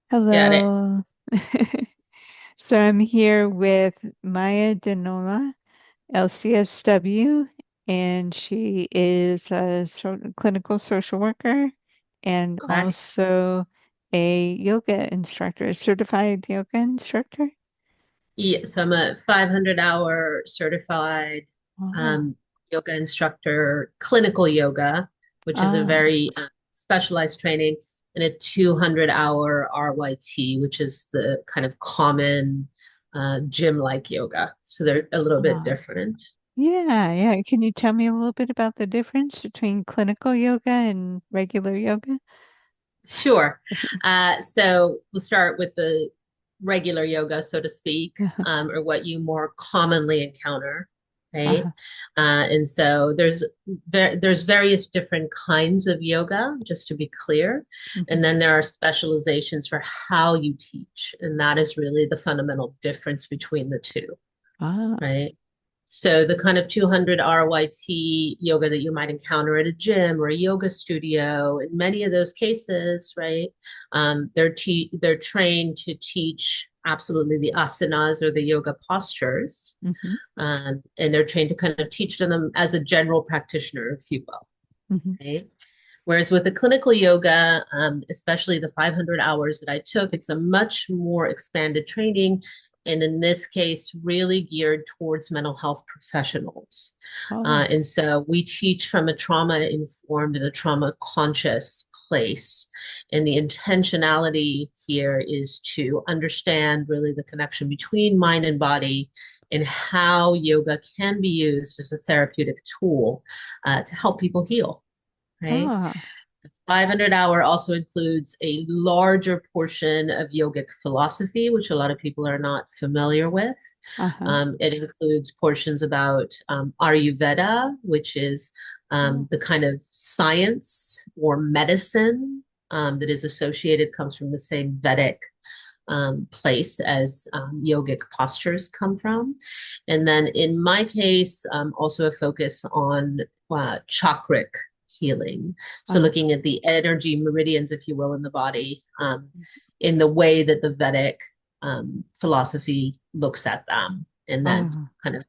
Get it. Hello. So I'm here with Maya DeNola LCSW, and she is a clinical social worker and Okay. also a yoga instructor, a certified yoga instructor. Yes, I'm a 500-hour certified Wow. um, yoga instructor, clinical yoga, which is a Ah, very specialized training, and a 200-hour RYT, which is the kind of common gym-like yoga. So they're a little bit ah. different. Yeah, yeah. Can you tell me a little bit about the difference between clinical yoga and regular yoga? Sure. So we'll start with the regular yoga, so to speak, or what you more commonly encounter, right? Uh-huh. And so there's various different kinds of yoga, just to be clear, Mhm. and then there are specializations for how you teach, and that is really the fundamental difference between the two, Ah, right? So the kind of 200 RYT yoga that you might encounter at a gym or a yoga studio, in many of those cases, right? They're trained to teach absolutely the asanas or the yoga postures, hmm and they're trained to kind of teach them as a general practitioner, if you will, hmm right? Whereas with the clinical yoga, especially the 500 hours that I took, it's a much more expanded training. And in this case, really geared towards mental health professionals. Oh, And so we teach from a trauma informed and a trauma conscious place. And the intentionality here is to understand really the connection between mind and body and how yoga can be used as a therapeutic tool to help people heal, right? ah, 500-hour also includes a larger portion of yogic philosophy, which a lot of people are not familiar with. uh-huh. It includes portions about Ayurveda, which is Oh, the kind of science or medicine that is associated, comes from the same Vedic place as yogic postures come from. And then in my case, also a focus on chakric healing. So uh, looking at the energy meridians, if you will, in the body, in the way that the Vedic philosophy looks at them, and then uh, kind of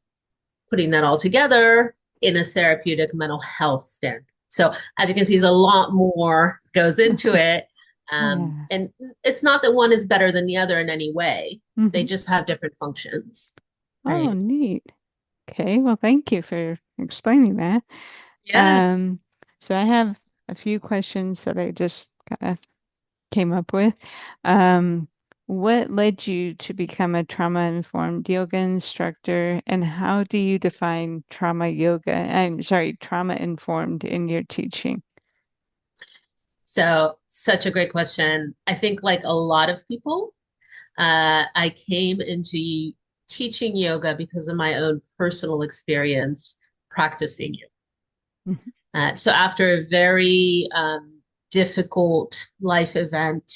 putting that all together in a therapeutic mental health standpoint. So as you can see, there's a lot more goes into it. yeah. And it's not that one is better than the other in any way. They hmm just have different functions, Oh, right? neat. Okay, well, thank you for explaining that. Yeah. Um, so I have a few questions that I just kind of came up with. Um, what led you to become a trauma-informed yoga instructor, and how do you define trauma yoga? I'm sorry, trauma-informed in your teaching? So such a great question. I think like a lot of people, I came into teaching yoga because of my own personal experience practicing yoga. Mhm. So after a very difficult life event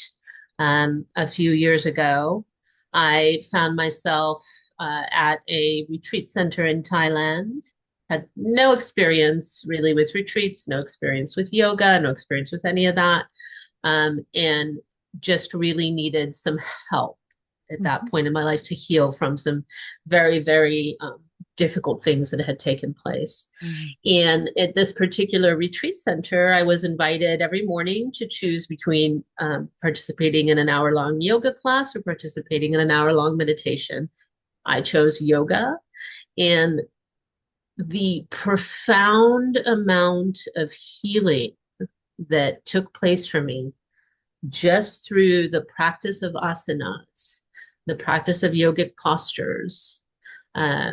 a few years ago, I found myself at a retreat center in Thailand. Had no experience really with retreats, no experience with yoga, no experience with any of that, and just really needed some help at that Mhm. point in my life to heal from some very, very difficult things that had taken place. Mhm. And at this particular retreat center, I was invited every morning to choose between participating in an hour long yoga class or participating in an hour long meditation. I chose yoga, and the profound amount of healing that took place for me just through the practice of asanas, the practice of yogic postures. Uh,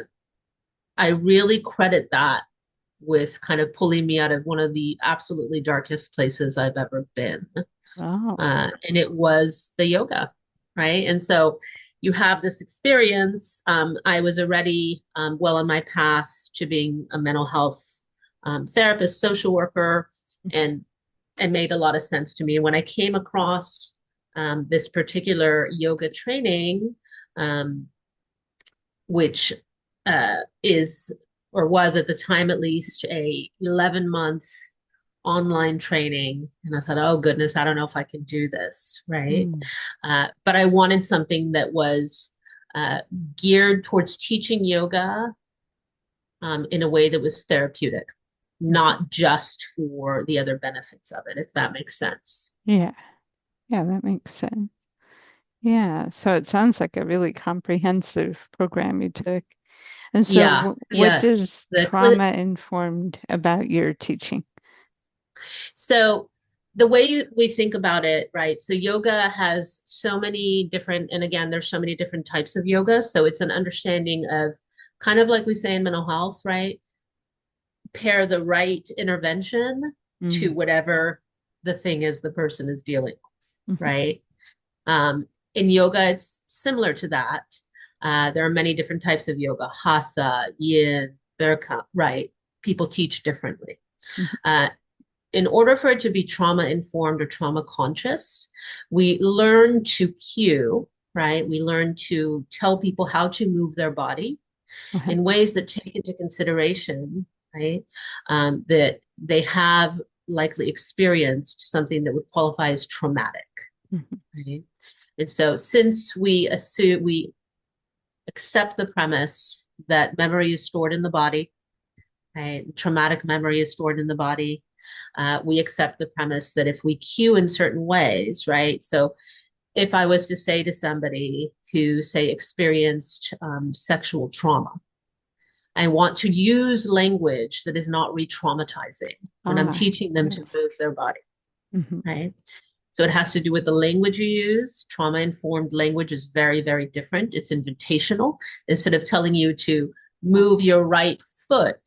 I really credit that with kind of pulling me out of one of the absolutely darkest places I've ever been. Oh. And it was the yoga, right? And so you have this experience. I was already well on my path to being a mental health therapist, social worker, and it made a lot of sense to me. When I came across this particular yoga training, um, which is or was at the time at least a 11-month online training. And I thought, oh goodness, I don't know if I can do this, right? Mm. But I wanted something that was uh, geared towards teaching yoga in a way that was therapeutic, Mhm. not just for the other benefits of it, if that makes sense. Yeah. Yeah, that makes sense. Yeah. So it sounds like a really comprehensive program you took. And so Yeah, what yes. does trauma informed about your teaching? So the way we think about it, right? So yoga has so many different, and again, there's so many different types of yoga. So it's an understanding of kind of like we say in mental health, right? Pair the right intervention Mm. to whatever the thing is the person is dealing with, Mhm. right? In yoga, it's similar to that. There are many different types of yoga, hatha, yin, birka, right? People teach differently. Mhm. Uh, in order for it to be trauma informed or trauma conscious, we learn to cue, right? We learn to tell people how to move their body Uh-huh. in ways that take into consideration, right? That they have likely experienced something that would qualify as traumatic, Mhm. right? And so, since we accept the premise that memory is stored in the body, right? Traumatic memory is stored in the body. We accept the premise that if we cue in certain ways, right? So, if I was to say to somebody who, say, experienced sexual trauma, I want to use language that is not re traumatizing when I'm Ah, teaching them to yes. move their body, Mhm. right? So it has to do with the language you use. Trauma informed language is very, very different. It's invitational. Instead of telling you to move your right foot,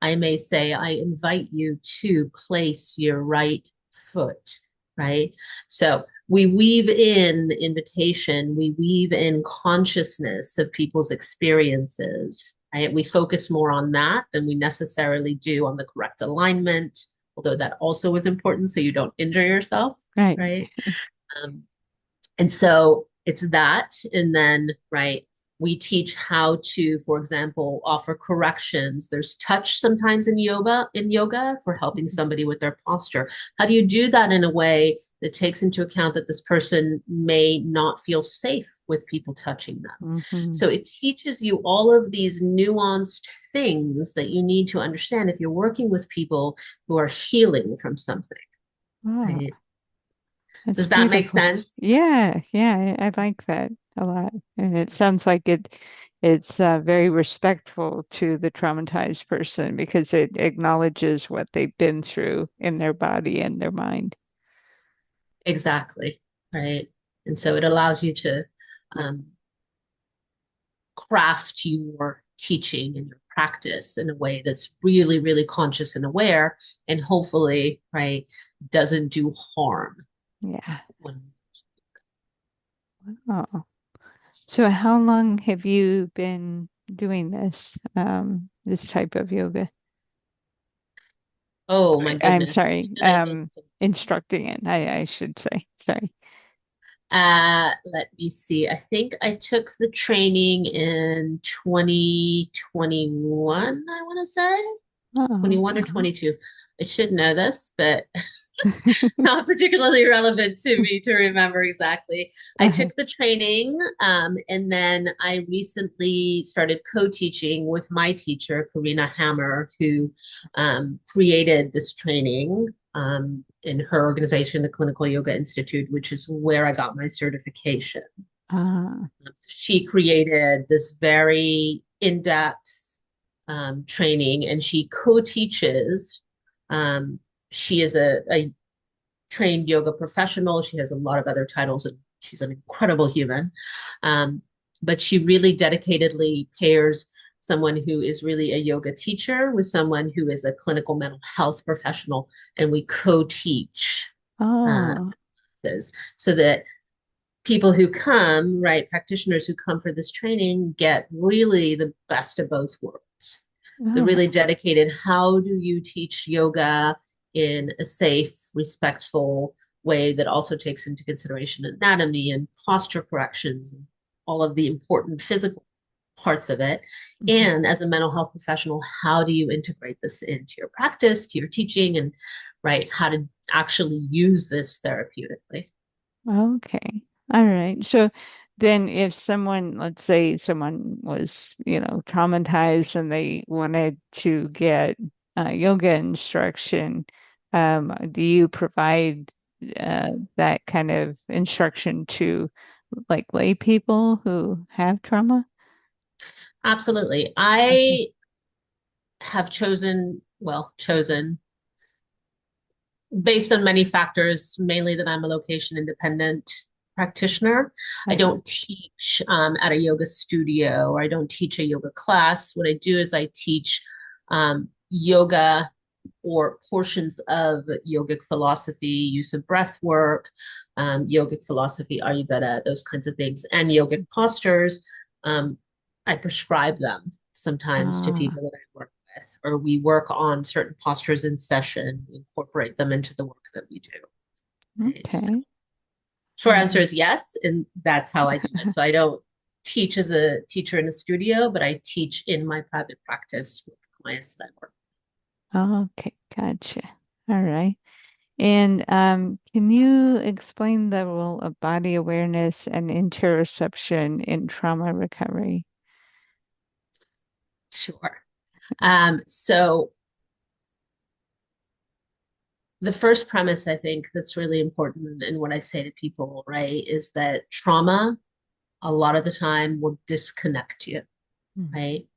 I may say, I invite you to place your right foot, right? So we weave in invitation, we weave in consciousness of people's experiences, right? We focus more on that than we necessarily do on the correct alignment, although that also is important so you don't injure yourself, Right. right? Um, and so it's that. And then, right, we teach how to, for example, offer corrections. There's touch sometimes in yoga for helping Mhm. somebody with their posture. How do you do that in a way that takes into account that this person may not feel safe with people touching them? Mhm. So it teaches you all of these nuanced things that you need to understand if you're working with people who are healing from something, Ah, right? that's Does that make beautiful. sense? Yeah, yeah, I like that a lot. And it sounds like it's very respectful to the traumatized person because it acknowledges what they've been through in their body and their mind. Exactly. Right. And so it allows you to um, craft your teaching and your practice in a way that's really, really conscious and aware, and hopefully, right, doesn't do harm Yeah. when. Oh. So how long have you been doing this, this type of yoga? Oh my I'm goodness, when sorry, did I get so? instructing it, I should say. Sorry. Let me see. I think I took the training in 2021, I want to say. Oh, 21 or uh-huh. 22. I should know this, but not particularly relevant to me to remember exactly. I Uh-huh. took the training, and then I recently started co-teaching with my teacher, Karina Hammer, who created this training in her organization, the Clinical Yoga Institute, which is where I got my certification. Ah, She created this very in-depth training, and she co-teaches. She is a trained yoga professional. She has a lot of other titles, and she's an incredible human. Um, but she really dedicatedly pairs someone who is really a yoga teacher with someone who is a clinical mental health professional, and we co-teach uh, oh, this so that people who come, right, practitioners who come for this training get really the best of both worlds. The oh, really dedicated, how do you teach yoga in a safe, respectful way that also takes into consideration anatomy and posture corrections and all of the important physical parts of it. mhm. And as a mental health professional, how do you integrate this into your practice, to your teaching? And right? How to actually use this therapeutically. Okay. All right. So then if someone, let's say someone was, traumatized and they wanted to get yoga instruction, do you provide that kind of instruction to like lay people who have trauma? Absolutely. Okay. I have chosen based on many factors, mainly that I'm a location independent practitioner. I Right. don't teach at a yoga studio or I don't teach a yoga class. What I do is I teach yoga or portions of yogic philosophy, use of breath work, yogic philosophy, Ayurveda, those kinds of things, and yogic postures. Um, I prescribe them sometimes to Ah, people that I work with, or we work on certain postures in session, incorporate them into the work that we do. Right? So, okay. short answer Mm. is yes, and that's how I do it. So I don't teach as a teacher in a studio, but I teach in my private practice with clients that I work Okay, gotcha. All right. And can you explain the role of body awareness and interoception in trauma recovery? with. Sure. So the first premise I think that's really important and what I say to people, right, is that trauma a lot of the time will disconnect you, Mm. right?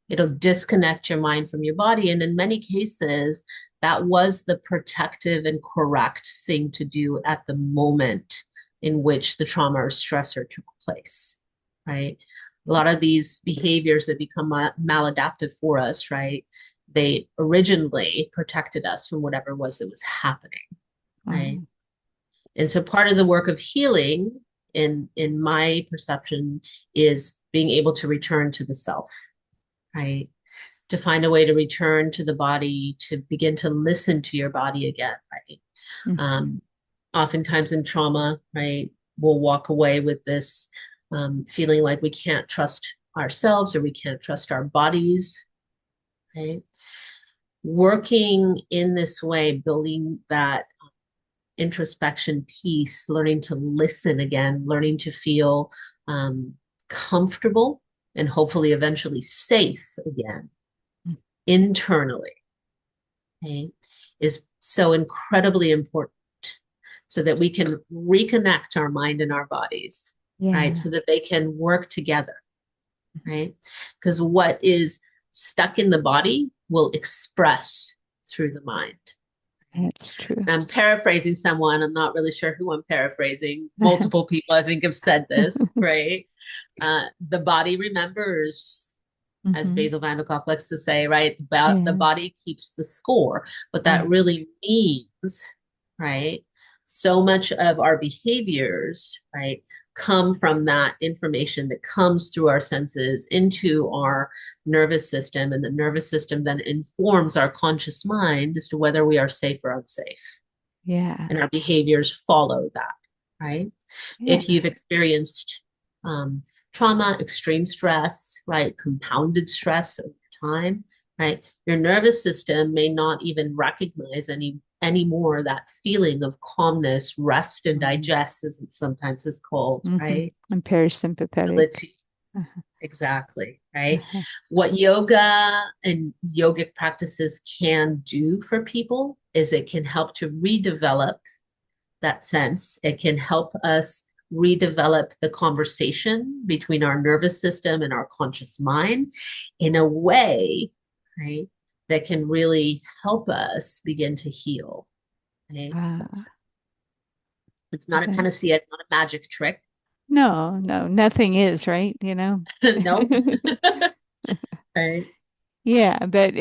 It'll disconnect your mind from your body. And in many cases, that was the protective and correct thing to do at the moment in which the trauma or stressor took place, right? A lot of these behaviors that become maladaptive for us, right? They originally protected us from whatever it was that was happening, right? Oh, And so part of the work of healing in my perception is being able to return to the self, right? To find a way to return to the body, to begin to listen to your body again, right? mhm. Um, Oftentimes in trauma, right, we'll walk away with this feeling like we can't trust ourselves or we can't trust our bodies, right? Working in this way, building that introspection piece, learning to listen again, learning to feel comfortable and hopefully eventually safe again internally, okay, is so incredibly important so that we can reconnect our mind and our bodies, right? Yeah, So that they can work together, right? Because what is stuck in the body will express through the mind. that's true. I'm paraphrasing someone. I'm not really sure who I'm paraphrasing. Multiple people, I think, have said this, right? The body remembers, as Hmm. Basil van der Kolk likes to say, right? The Yeah, body keeps the score. What that right. really means, right? So much of our behaviors, right, come from that information that comes through our senses into our nervous system. And the nervous system then informs our conscious mind as to whether we are safe or unsafe. Yeah, And our behaviors follow that, right? yeah, If you've experienced um, trauma, extreme stress, right, compounded stress over time, right, your nervous system may not even recognize anymore that feeling of calmness, rest and hmm, digest, as it sometimes is called, hmm. right? I'm parasympathetic. Ability, Uh-huh. exactly, right? Uh-huh. What yoga and yogic practices can do for people is it can help to redevelop that sense. It can help us redevelop the conversation between our nervous system and our conscious mind in a way, right, that can really help us begin to heal. Right? Ah, It's not a that, panacea, it's not a magic trick. no, no, nothing is, right? Nope. Right. Yeah, but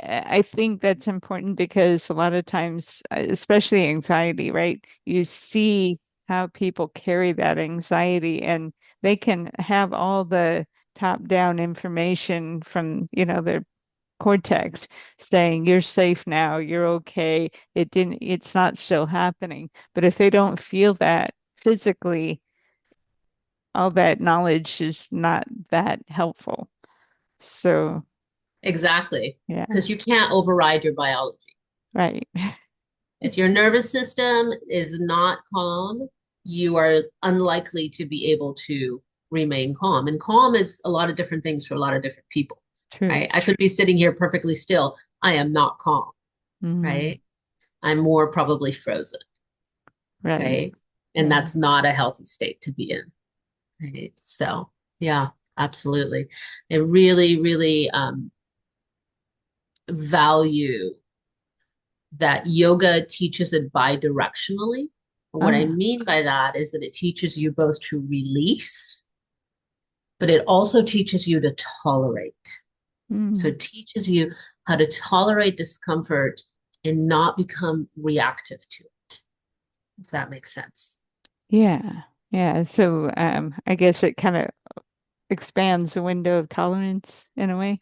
I think that's important because a lot of times, especially anxiety, right? You see how people carry that anxiety and they can have all the top-down information from, their cortex saying you're safe now, you're okay. It's not still happening. But if they don't feel that physically, all that knowledge is not that helpful. So, Exactly. yeah, Because you can't override your biology. right. If your nervous system is not calm, you are unlikely to be able to remain calm. And calm is a lot of different things for a lot of different people, True. right? I could be sitting here perfectly still. I am not calm, Mm, right? I'm more probably frozen, right. right? And Yeah. that's not a healthy state to be in, right? So, yeah, absolutely. I really, really value that yoga teaches it bi-directionally. What I Ah. mean by that is that it teaches you both to release, but it also teaches you to tolerate. So Mm, it teaches you how to tolerate discomfort and not become reactive to it, if that makes sense. yeah. Yeah. So I guess it kind of expands the window of tolerance in a way.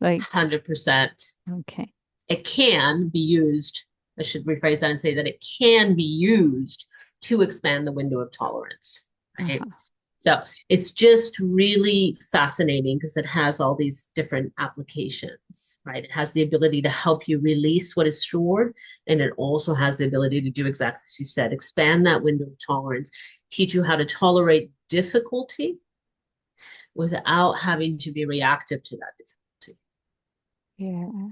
Like, 100%. okay. It can be used, I should rephrase that and say that it can be used to expand the window of tolerance, right? Uh-huh. So it's just really fascinating because it has all these different applications, right? It has the ability to help you release what is stored, and it also has the ability to do exactly as you said, expand that window of tolerance, teach you how to tolerate difficulty without having to be reactive to that difficulty. Yeah.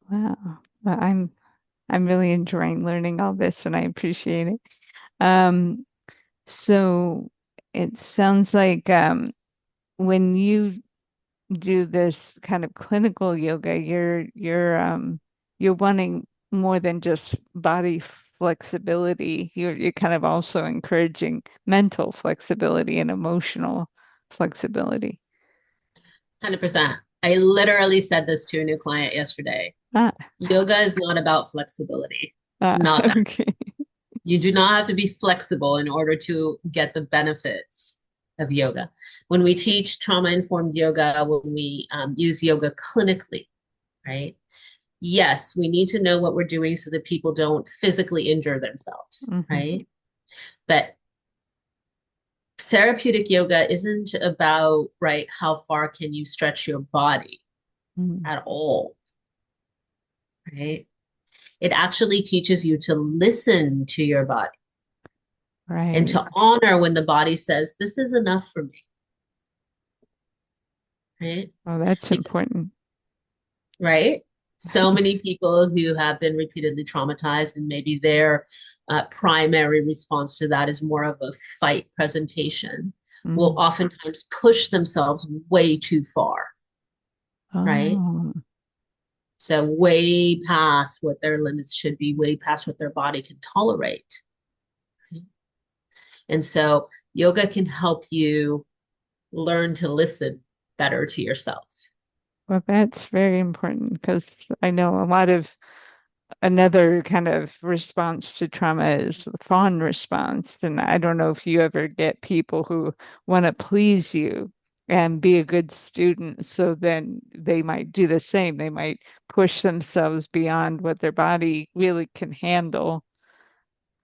Wow. Well, I'm really enjoying learning all this and I appreciate it. Um, so it sounds like when you do this kind of clinical yoga, you're wanting more than just body flexibility. You're kind of also encouraging mental flexibility and emotional flexibility. 100%. I literally said this to a new client yesterday. Ah, Yoga is not about flexibility. ah, Not that. okay. You do not have to be flexible in order to get the benefits of yoga. When we teach trauma-informed yoga, when we use yoga clinically, right? Yes, we need to know what we're doing so that people don't physically injure themselves, Hmm. right? But therapeutic yoga isn't about, right, how far can you stretch your body Mm, at all, right? It actually teaches you to listen to your body and right. to honor when the body says, this is enough for me, right? Oh, that's Because, important. right? So many people who have been repeatedly traumatized, and maybe their primary response to that is more of a fight presentation, will Mm. oftentimes push themselves way too far, right? Oh, So, way past what their limits should be, way past what their body can tolerate. Right? And so, yoga can help you learn to listen better to yourself. well, that's very important because I know a lot of another kind of response to trauma is the fawn response. And I don't know if you ever get people who want to please you and be a good student. So then they might do the same. They might push themselves beyond what their body really can handle,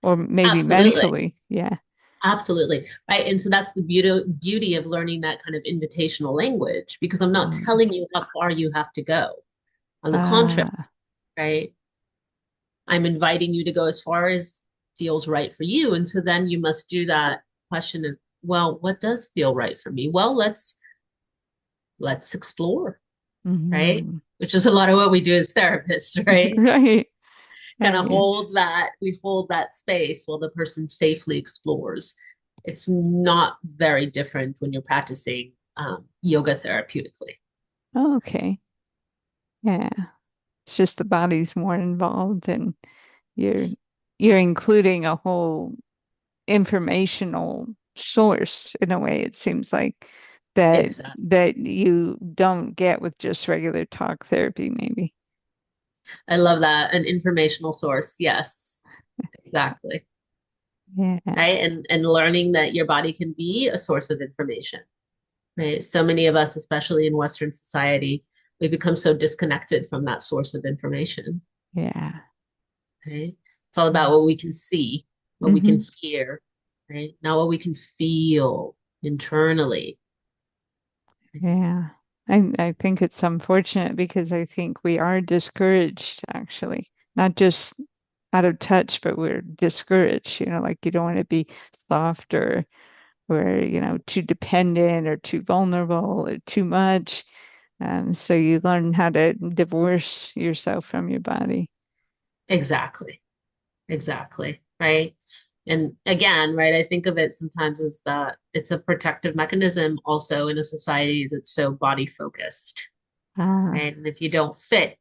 or maybe Absolutely. mentally. Yeah. Absolutely. Right. And so that's the beauty of learning that kind of invitational language, because I'm not Mm. telling you how far you have to go. On the contrary, Ah. right? I'm inviting you to go as far as feels right for you. And so then you must do that question of, well, what does feel right for me? Well, let's explore, right? Hmm. Which is a lot of what we do as therapists, right? Right. Kind of Right. we hold that space while the person safely explores. It's not very different when you're practicing yoga therapeutically. Okay. Yeah. It's just the body's more involved and you're you're including a whole informational source in a way, it seems like Exactly. that you don't get with just regular talk therapy, maybe. I love that. An informational source. Yes, exactly. Yeah. Right. And learning that your body can be a source of information. Right. So many of us, especially in Western society, we become so disconnected from that source of information. Yeah. Right. It's all about what we can see, what we can Hmm. hear, right? Not what we can feel internally. Yeah. I think it's unfortunate because I think we are discouraged actually, not just out of touch, but we're discouraged, like you don't want to be soft or too dependent or too vulnerable or too much. So you learn how to divorce yourself from your body. Exactly. Exactly. Right. And again, right, I think of it sometimes as that it's a protective mechanism also in a society that's so body focused. Ah, Right. And if you don't fit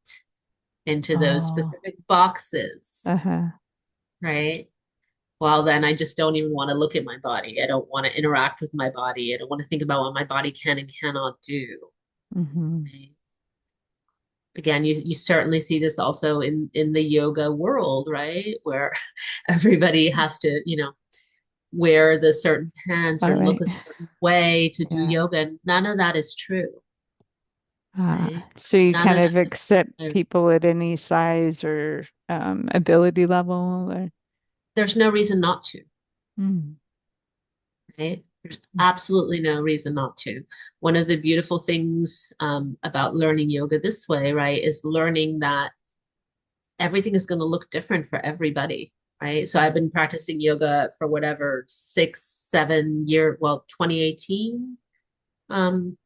into those oh, specific boxes, uh-huh. right? Well, then I just don't even want to look at my body. I don't want to interact with my body. I don't want to think about what my body can and cannot do. Hmm. Right? Again, you certainly see this also in the yoga world, right? Where everybody has to, wear the certain pants All or look right. a certain way to do Yeah. yoga. And none of that is true, right? So you None kind of of that accept is, people at any size or ability level or there's no reason not to, mm, right? There's absolutely no reason not to. One of the beautiful things about learning yoga this way, right, is learning that everything is going to look different for everybody, right? So I've been practicing yoga for whatever 6, 7 year, well, 2018, um,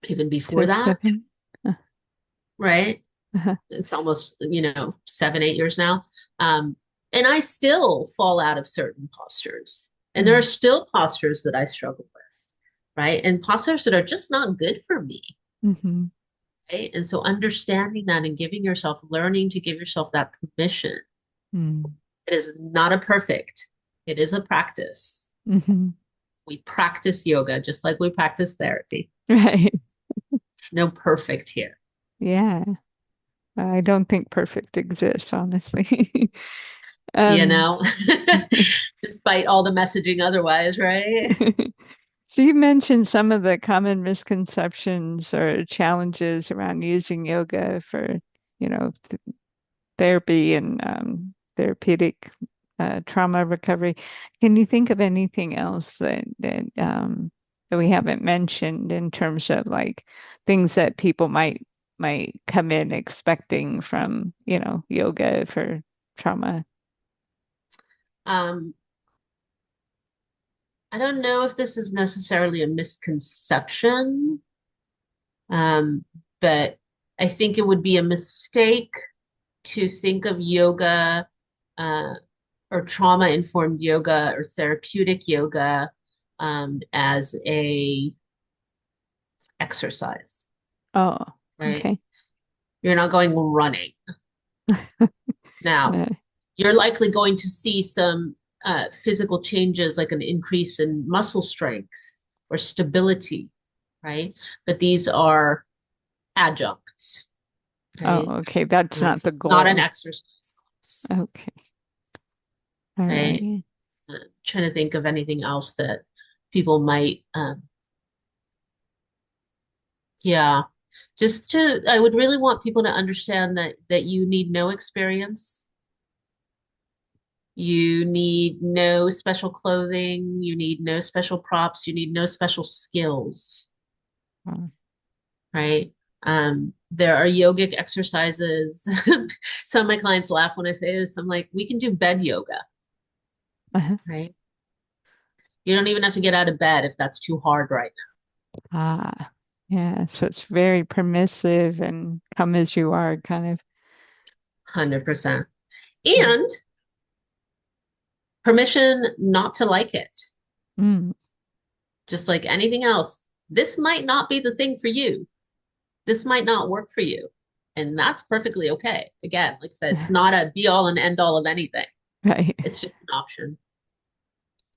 even before six, that, seven. Uh, right? uh-huh. It's almost 7, 8 years now. um, and I still fall out of certain postures, and there are Mm, still postures that I struggle with, right, and postures that are just not good for me, mm-hmm, right? And so understanding that and giving yourself, learning to give yourself that permission. mm, It is not a perfect, it is a practice. mm-hmm. We practice yoga just like we practice therapy. Right. No perfect here, Yeah. I don't think perfect exists, honestly. you Um, know, despite all the messaging otherwise, right? so you mentioned some of the common misconceptions or challenges around using yoga for, therapy and therapeutic trauma recovery. Can you think of anything else that we haven't mentioned in terms of like things that people might come in expecting from, yoga for trauma? um, I don't know if this is necessarily a misconception, um, but I think it would be a mistake to think of yoga, uh, or trauma-informed yoga or therapeutic yoga, as a exercise, Oh, right? okay. You're not going running. Now, Uh, you're likely going to see some physical changes like an increase in muscle strength or stability, right? But these are adjuncts, right? oh, okay. That's not So the it's not an goal. exercise class, Okay. All right? right. Trying to think of anything else that people might, yeah. I would really want people to understand that you need no experience. You need no special clothing. You need no special props. You need no special skills, Oh, right? There are yogic exercises. Some of my clients laugh when I say this. I'm like, we can do bed yoga, uh-huh. right? You don't even have to get out of bed if that's too hard right Ah, yeah. So it's very permissive and come as you are kind of. now. 100%. Mm. And permission not to like it, Mm, just like anything else. This might not be the thing for you. This might not work for you. And that's perfectly okay. Again, like I said, it's not a be all and end all of anything. right. It's just an option.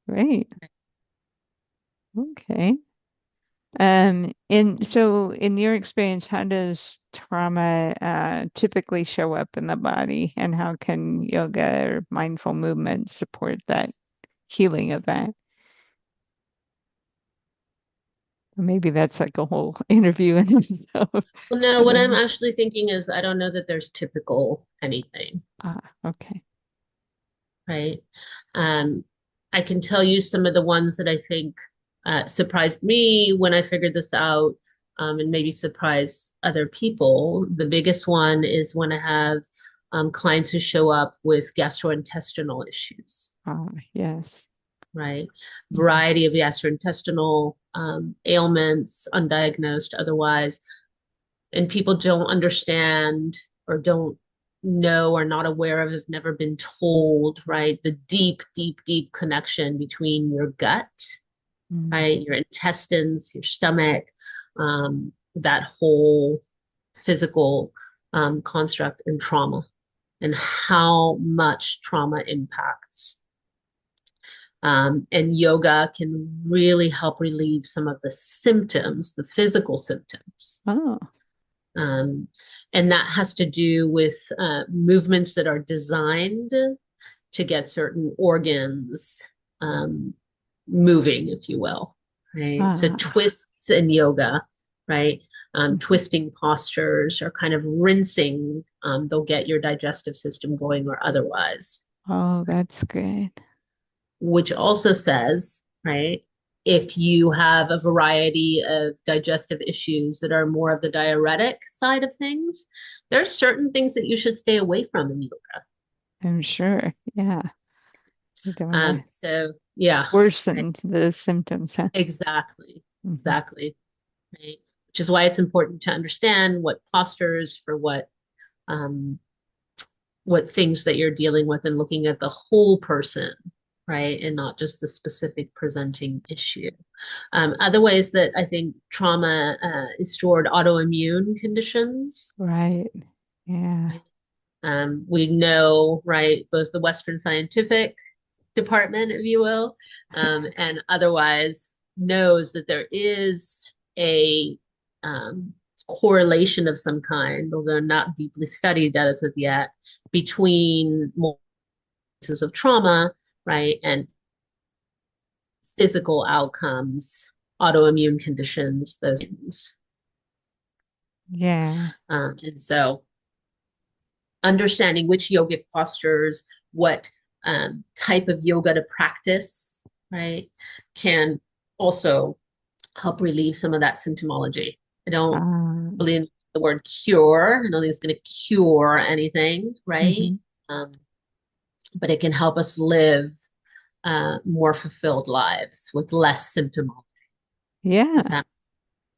Great. Okay. In your experience, how does trauma typically show up in the body, and how can yoga or mindful movement support that healing of that? Or maybe that's like a whole interview in itself. Well, no, I what don't I'm know. actually thinking is I don't know that there's typical anything, Ah, okay. right? Um, I can tell you some of the ones that I think surprised me when I figured this out, and maybe surprise other people. The biggest one is when I have clients who show up with gastrointestinal issues, Ah, yes. right? Mhm. Variety of gastrointestinal ailments, undiagnosed otherwise, and people don't understand or don't know or not aware of, have never been told, right? The deep, deep, deep connection between your gut, Mm. right? Your intestines, your stomach, that whole physical construct and trauma and how much trauma impacts. And yoga can really help relieve some of the symptoms, the physical symptoms. Oh, Um, and that has to do with movements that are designed to get certain organs um, moving, if you will, right? So ah, twists in yoga, right? mhm. Twisting postures or kind of rinsing, they'll get your digestive system going or otherwise, Oh, that's good. which also says, right? If you have a variety of digestive issues that are more of the diuretic side of things, there's certain things that you should stay away from in yoga. I'm sure. Yeah. You don't want to So yeah, right. worsen the symptoms, huh? Exactly, Hmm. exactly, right. Which is why it's important to understand what postures for um, what things that you're dealing with and looking at the whole person, right, and not just the specific presenting issue. Other ways that I think trauma is stored, autoimmune conditions. Right. Yeah. Right? We know, right, both the Western scientific department, if you will, and otherwise knows that there is a correlation of some kind, although not deeply studied as of yet, between cases of trauma, right, and physical outcomes, autoimmune conditions, those things. Yeah. And so understanding which yogic postures, what type of yoga to practice, right, can also help relieve some of that symptomology. I don't Um, believe in the word cure. I don't think it's going to cure anything, right? mhm. Um, but it can help us live more fulfilled lives with less symptomology. If Yeah. that,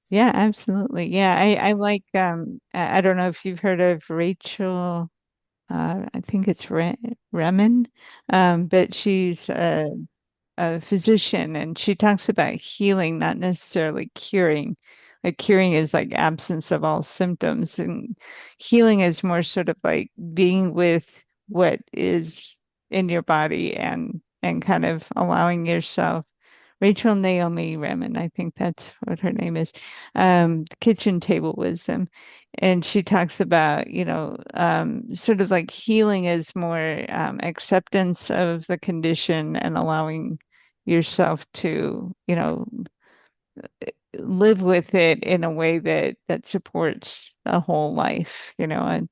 Yeah, absolutely. Yeah, I like I don't know if you've heard of Rachel, I think it's Remen, but she's a physician and she talks about healing, not necessarily curing. Like curing is like absence of all symptoms, and healing is more sort of like being with what is in your body and kind of allowing yourself. Rachel Naomi Remen, I think that's what her name is. Kitchen Table Wisdom. And she talks about, sort of like healing is more acceptance of the condition and allowing yourself to, live with it in a way that supports a whole life, a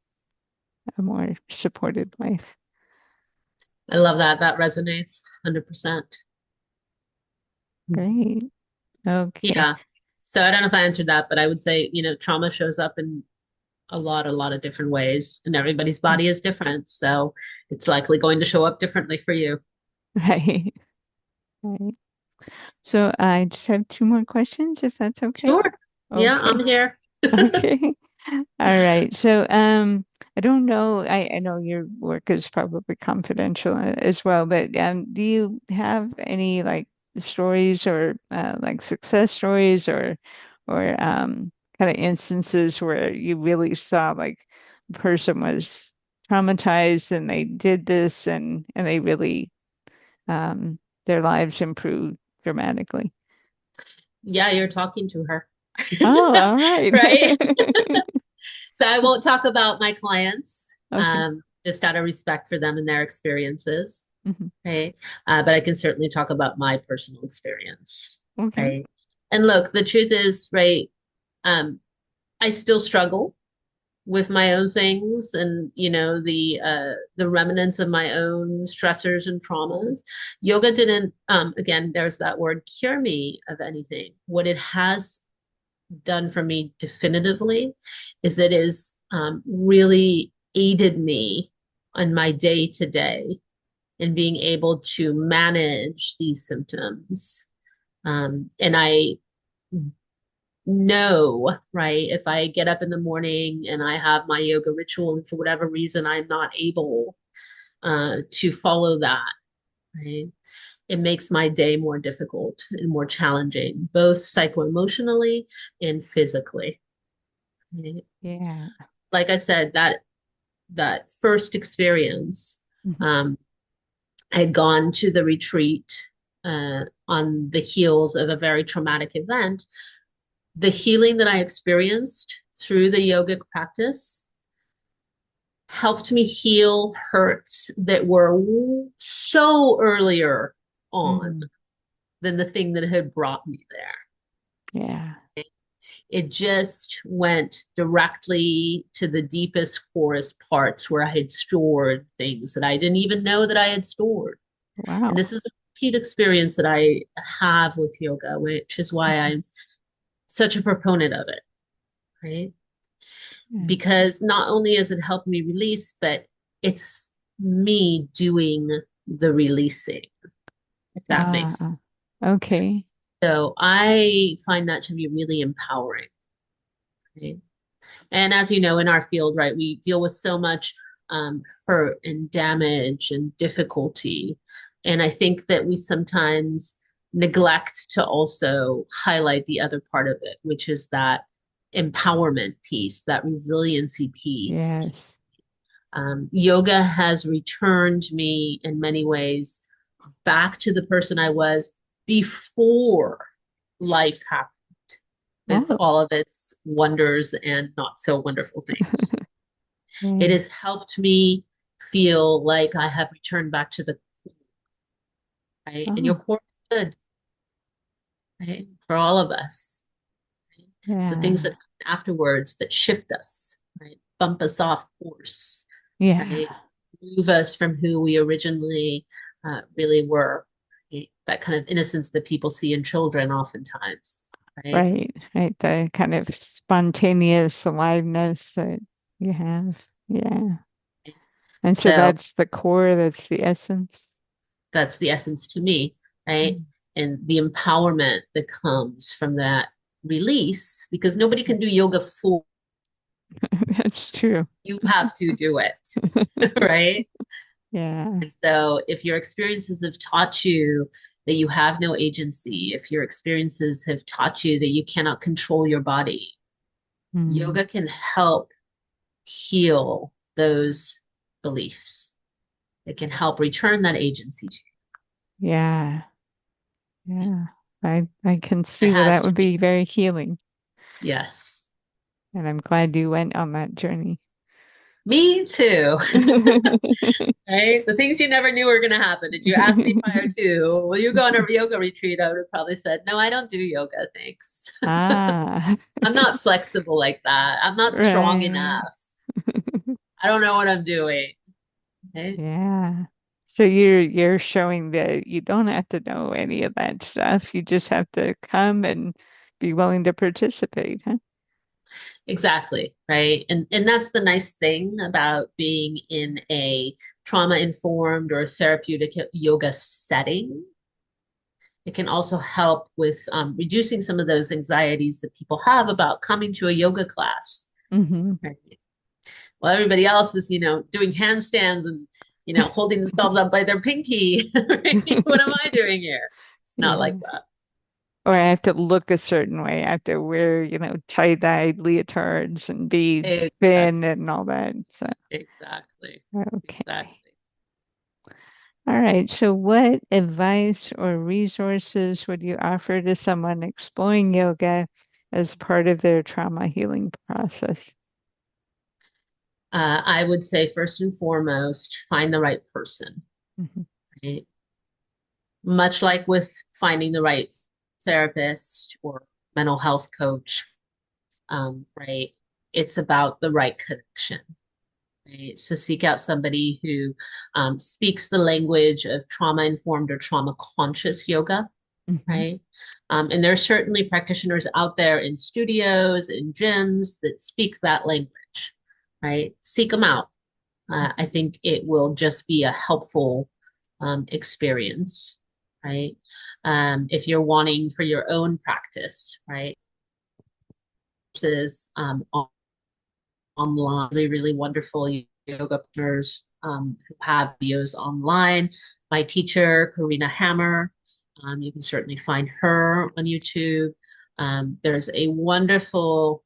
more supported life. I love that. That resonates 100%. Great. Okay. Yeah. So I don't know if I answered that, but I would say, trauma shows up in a lot of different ways, and everybody's body is different. So it's likely going to show up differently for you. Right. Right. So I just have two more questions, if that's okay. Sure. Yeah, Okay. I'm here. Okay. All right. So I don't know. I know your work is probably confidential as well, but do you have any like stories or like success stories or kind of instances where you really saw like a person was traumatized and they did this and they really um their lives improved dramatically? Yeah, you're talking to her. Oh, all right. Right? So I won't talk about my clients, Okay. just out of respect for them and their experiences. Mhm. Right? But I can certainly talk about my personal experience. Okay. Right? And look, the truth is, right, um, I still struggle with my own things and the remnants of my own stressors and traumas. Yoga didn't again, there's that word, cure me of anything. What it has done for me definitively is it is really aided me on my day to day in being able to manage these symptoms. And I know, right, if I get up in the morning and I have my yoga ritual, and for whatever reason I'm not able to follow that, right, it makes my day more difficult and more challenging, both psycho-emotionally and physically. Right? Yeah. Like I said, that first experience, Mhm. um, I had gone to the retreat on the heels of a very traumatic event. The healing that I experienced through the yogic practice helped me heal hurts that were so earlier on Mm. than the thing that had brought me there. Yeah. It just went directly to the deepest, poorest parts where I had stored things that I didn't even know that I had stored. And Wow. this is a repeat experience that I have with yoga, which is why Mhm. I'm such a proponent of it, right? Yeah. Because not only has it helped me release, but it's me doing the releasing, if that makes sense. Ah, okay. So I find that to be really empowering. Right? And as you know, in our field, right, we deal with so much hurt and damage and difficulty. And I think that we sometimes neglect to also highlight the other part of it, which is that empowerment piece, that resiliency piece. Yes. Yoga has returned me in many ways back to the person I was before life happened with Oh, all of its wonders and not so wonderful things. It yeah. has helped me feel like I have returned back to the core, right? And your Oh, core is good, right? For all of us. Right? It's the things that yeah. come afterwards that shift us, right? Bump us off course, Yeah. right? Move us from who we originally really were. Right? That kind of innocence that people see in children oftentimes, right? Right. Right. The kind of spontaneous aliveness that you have. Yeah. And so So that's the core, that's the essence. that's the essence to me, right? Mm. And the empowerment that comes from that release, because nobody can do yoga for That's true. you, have to do it, right? Yeah. And so if your experiences have taught you that you have no agency, if your experiences have taught you that you cannot control your body, Mm. yoga can help heal those beliefs. It can help return that agency to Yeah. you. Yeah. I can It see where has that to would me. be very healing. Yes. And I'm glad you went on that journey. Me too. Right? The things you never knew were going to happen. Did you ask me prior to, will you go on a yoga retreat? I would have probably said, no, I don't do yoga. Thanks. Ah, I'm not flexible like that. I'm not strong right. enough. I don't know what I'm doing. Right? Yeah. So you're showing that you don't have to know any of that stuff. You just have to come and be willing to participate, huh? Exactly. Right. And that's the nice thing about being in a trauma informed or therapeutic yoga setting. It can also help with reducing some of those anxieties that people have about coming to a yoga class. Hmm. Right? Well, everybody else is, doing handstands and, holding themselves up by their pinky. Right? What am I doing here? It's not like Yeah. that. Or I have to look a certain way. I have to wear, tie-dyed leotards and be thin Exactly. and all that. So, Exactly. okay. Exactly. All right. So what advice or resources would you offer to someone exploring yoga as part of their trauma healing process? I would say first and foremost, find the right person. Hmm. Right? Much like with finding the right therapist or mental health coach, right? It's about the right connection. Right? So seek out somebody who speaks the language of trauma informed or trauma conscious yoga, Hmm. right? And there are certainly practitioners out there in studios, in gyms that speak that language, right? Seek them out. I think it will just be a helpful experience, right? If you're wanting for your own practice, right? Versus online, really, really wonderful yoga partners who have videos online. My teacher, Karina Hammer, you can certainly find her on YouTube. There's a wonderful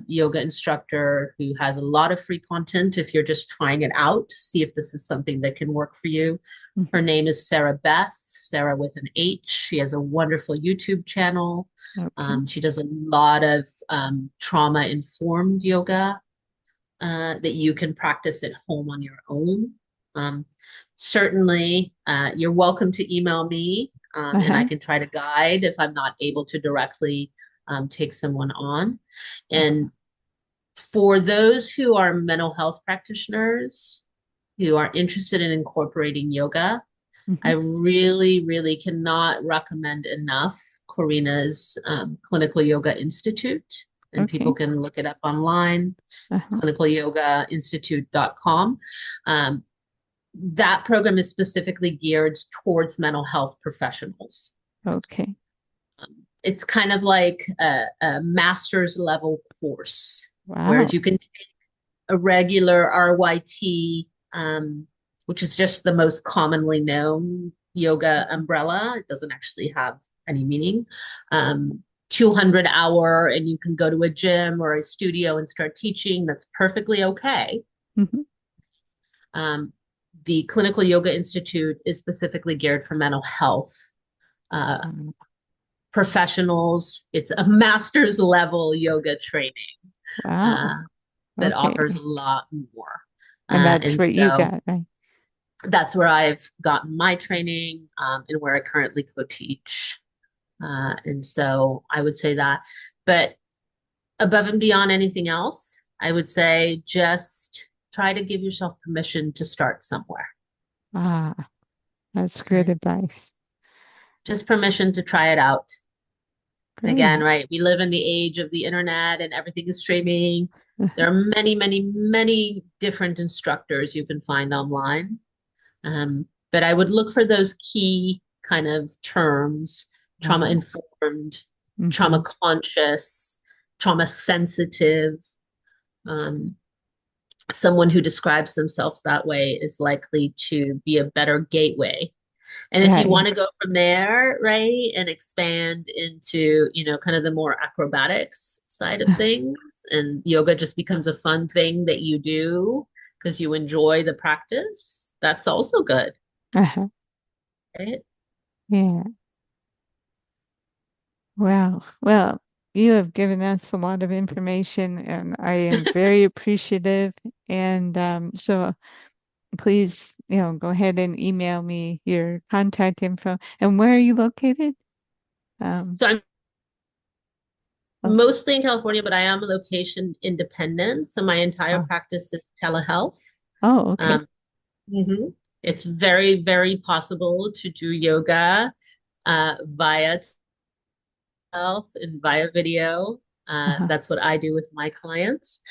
yoga instructor who has a lot of free content if you're just trying it out, see if this is something that can work for you. Her Mhm. name is Sarah Beth, Sarah with an H. She has a wonderful YouTube channel. Okay. She does a lot of trauma informed yoga that you can practice at home on your own. Um, Certainly, you're welcome to email me, and I Uh-huh. can try to guide if I'm not able to directly take someone on. Uh-huh. And for those who are mental health practitioners who are interested in incorporating yoga, I Hmm. really, really cannot recommend enough Corina's Clinical Yoga Institute, and people Okay. can look it up online. It's Uh-huh. clinicalyogainstitute.com. Um, that program is specifically geared towards mental health professionals. Okay. It's kind of like a master's level course, whereas Wow. you can take a regular RYT, which is just the most commonly known yoga Mhm. umbrella. It doesn't actually have any meaning. 200-hour, and you can go to a gym or a studio and start teaching. That's perfectly okay. Mhm. Um, the Clinical Yoga Institute is specifically geared for mental health uh, Um, professionals. It's a master's level yoga training uh, wow. that offers Okay. a lot more. And that's And what you so got, right? that's where I've gotten my training and where I currently co-teach. And so I would say that. But above and beyond anything else, I would say just try to give yourself permission to start somewhere. Ah, that's good Right? advice. Just permission to try it out. And again, Great. right, we live in the age of the internet and everything is streaming. There are many, many, many different instructors you can find online. But I would look for those key kind of terms: trauma Uh-huh. informed, trauma Hmm. conscious, trauma sensitive. Um, Someone who describes themselves that way is likely to be a better gateway. And if you want Right. to go from there, right, and expand into, kind of the more acrobatics side of things, and yoga just becomes a fun thing that you do because you enjoy the practice, that's also good, Uh-huh. right? Yeah. Wow. Well, you have given us a lot of information, and I am very appreciative. And so please, go ahead and email me your contact info. And where are you located? Um, So I'm oh, mostly in California, but I am location independent. So my entire oh, practice is telehealth. oh, okay. Um, mhm. It's very, very possible to do yoga via health and via video. Uh-huh. That's what I do with my clients,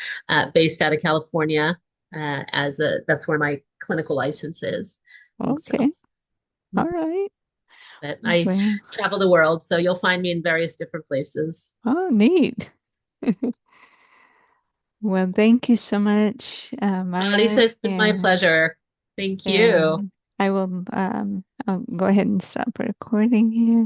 based out of California. That's where my clinical license is, and so Okay. All right. but I Well, travel the world, so you'll find me in various different places. oh, neat. Well, thank you so much, Lisa, Maya, it's been my pleasure. Thank you. and I'll go ahead and stop recording here.